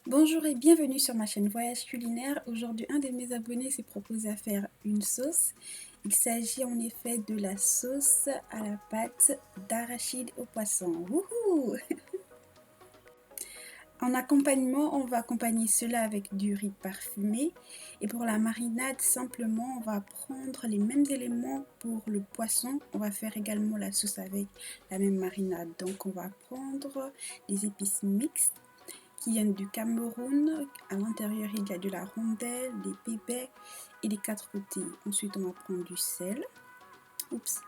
Bonjour et bienvenue sur ma chaîne Voyage Culinaire. Aujourd'hui, un de mes abonnés s'est proposé à faire une sauce. Il s'agit en effet de la sauce à la pâte d'arachide au poisson. Wouhou! En accompagnement, on va accompagner cela avec du riz parfumé. Et pour la marinade, simplement, on va prendre les mêmes éléments pour le poisson. On va faire également la sauce avec la même marinade. Donc, on va prendre des épices mixtes qui viennent du Cameroun. À l'intérieur, il y a de la rondelle, des pépés et des quatre côtés. Ensuite, on va prendre du sel. Oups,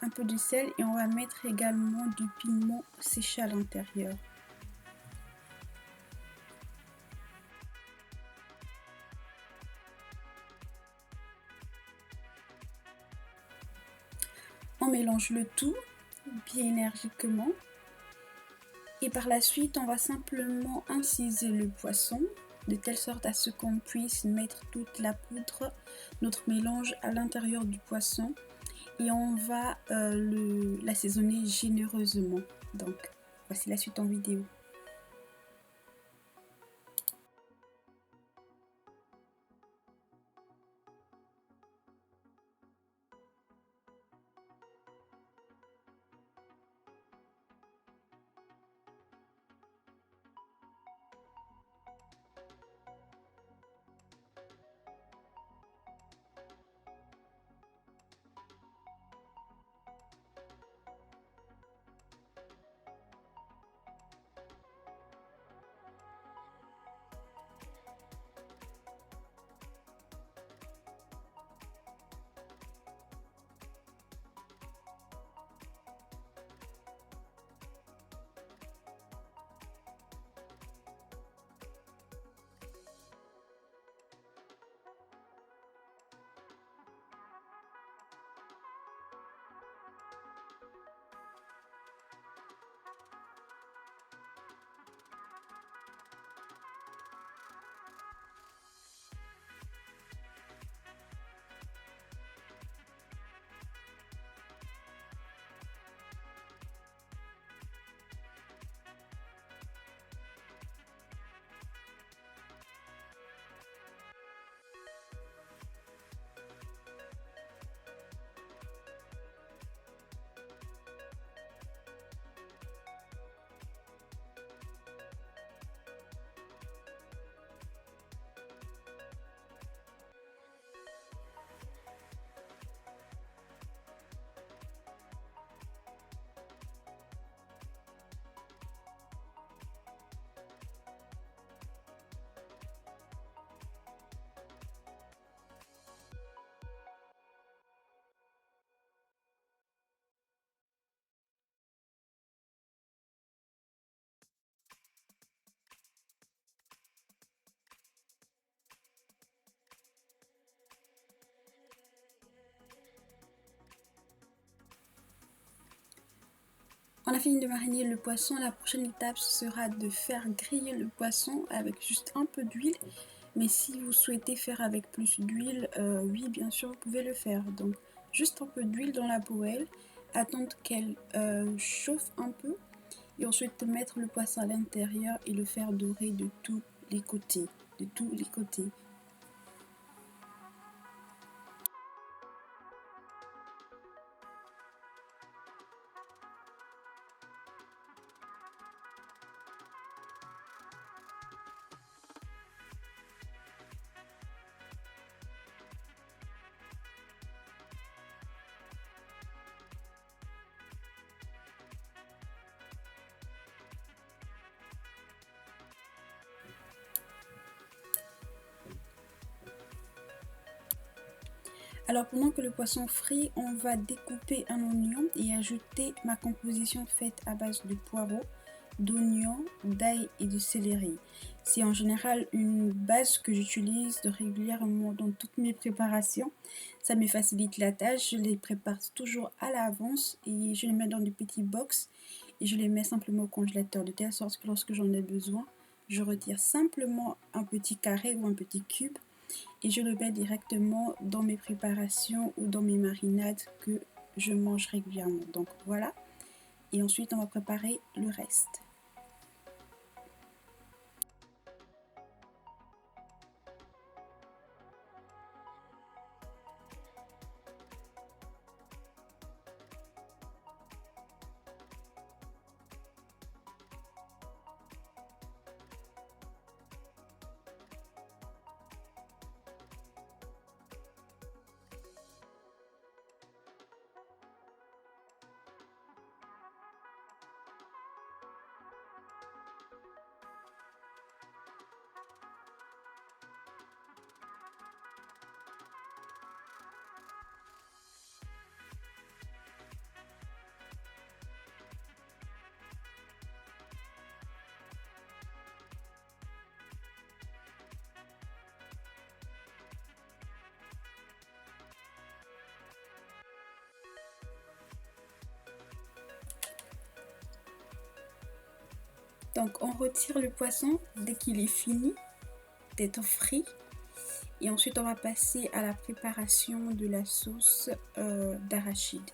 un peu de sel et on va mettre également du piment séché à l'intérieur. On mélange le tout bien énergiquement et par la suite, on va simplement inciser le poisson de telle sorte à ce qu'on puisse mettre toute la poudre, notre mélange à l'intérieur du poisson et on va l'assaisonner généreusement. Donc, voici la suite en vidéo. On a fini de mariner le poisson. La prochaine étape sera de faire griller le poisson avec juste un peu d'huile. Mais si vous souhaitez faire avec plus d'huile, oui, bien sûr, vous pouvez le faire. Donc, juste un peu d'huile dans la poêle, attendre qu'elle chauffe un peu et ensuite mettre le poisson à l'intérieur et le faire dorer de tous les côtés. De tous les côtés. Alors pendant que le poisson frit, on va découper un oignon et ajouter ma composition faite à base de poireaux, d'oignons, d'ail et de céleri. C'est en général une base que j'utilise régulièrement dans toutes mes préparations. Ça me facilite la tâche, je les prépare toujours à l'avance et je les mets dans des petits box et je les mets simplement au congélateur de telle sorte que lorsque j'en ai besoin, je retire simplement un petit carré ou un petit cube et je le mets directement dans mes préparations ou dans mes marinades que je mange régulièrement. Donc voilà. Et ensuite, on va préparer le reste. Donc on retire le poisson dès qu'il est fini d'être frit. Et ensuite, on va passer à la préparation de la sauce d'arachide.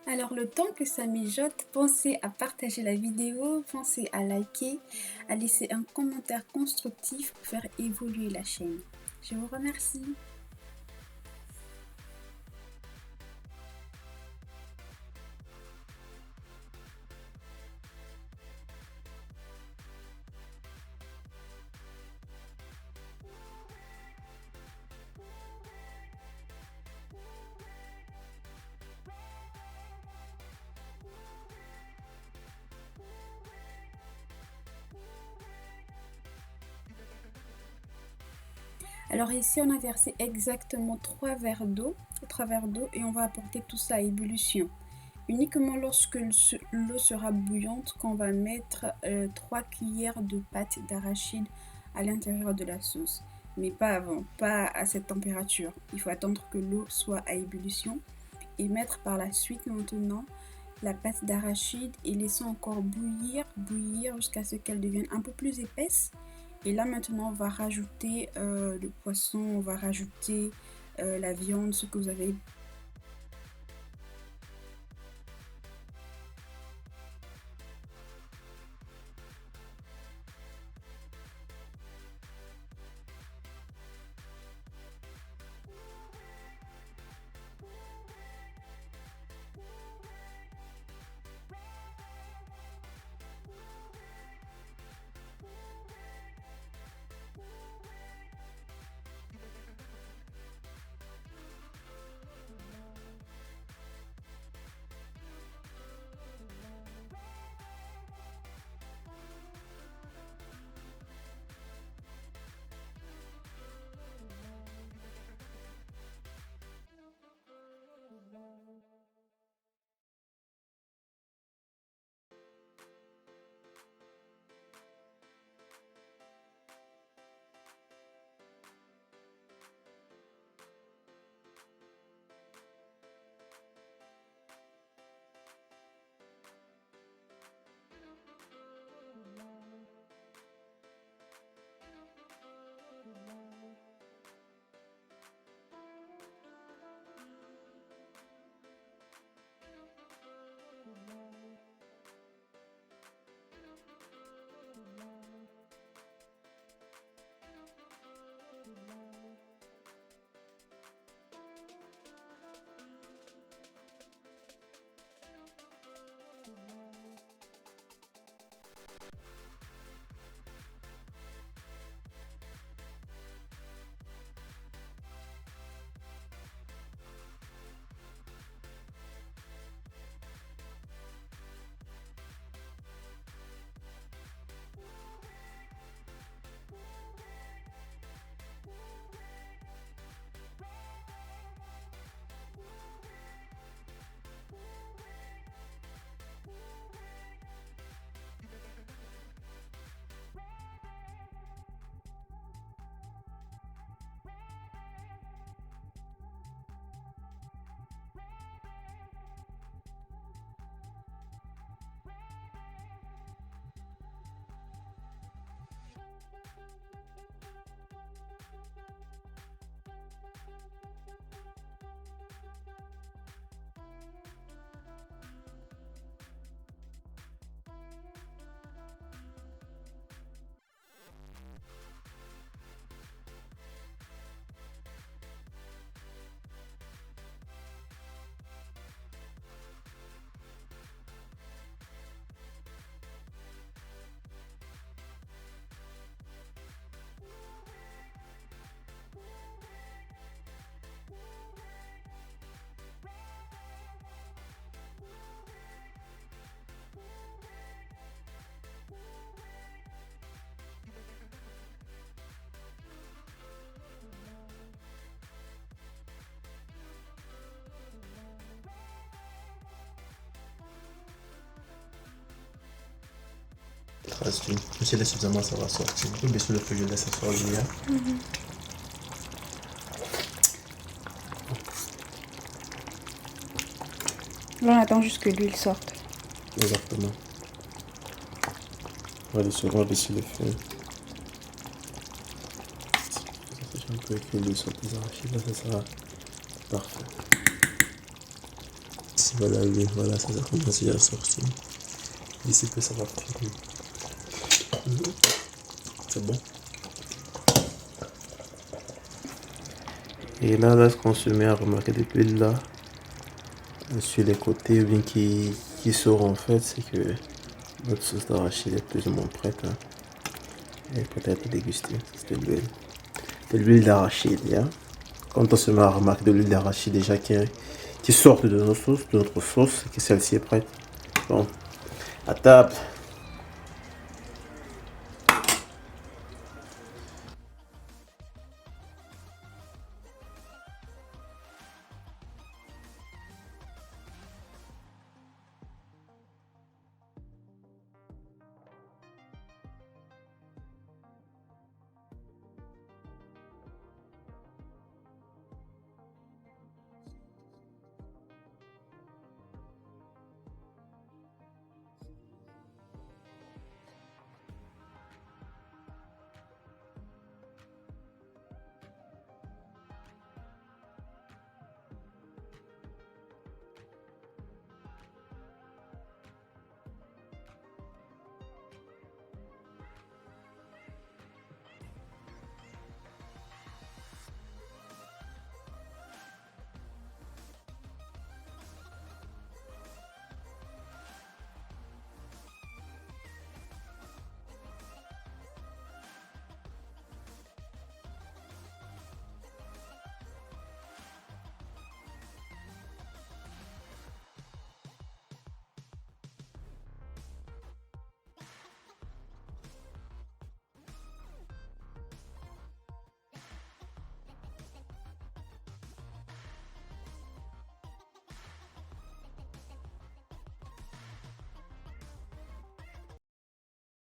Alors le temps que ça mijote, pensez à partager la vidéo, pensez à liker, à laisser un commentaire constructif pour faire évoluer la chaîne. Je vous remercie. Alors ici, on a versé exactement 3 verres d'eau, et on va apporter tout ça à ébullition. Uniquement lorsque l'eau sera bouillante qu'on va mettre 3 cuillères de pâte d'arachide à l'intérieur de la sauce. Mais pas avant, pas à cette température. Il faut attendre que l'eau soit à ébullition et mettre par la suite maintenant la pâte d'arachide et laisser encore bouillir jusqu'à ce qu'elle devienne un peu plus épaisse. Et là maintenant on va rajouter le poisson, on va rajouter la viande, ce que vous avez. Si elle est suffisamment, ça va sortir. Je peux baisser le feu, je laisse ça sortir. Là, on attend juste que l'huile sorte. Exactement. On va baisser le feu. Un peu avec l'huile sur les arachides, là, ça sera parfait. Voilà l'huile, voilà, ça commence déjà à sortir. D'ici peu, ça va finir. C'est bon. Et là, ce qu'on se met à remarquer de l'huile là, sur les côtés, bien qui sort en fait, c'est que notre sauce d'arachide est plus ou moins prête. Hein. Elle est prête à être dégustée. C'est de l'huile. De l'huile d'arachide. Hein. Quand on se met à remarquer de l'huile d'arachide déjà qui sort de notre sauce, c'est que celle-ci est prête. Bon, à table.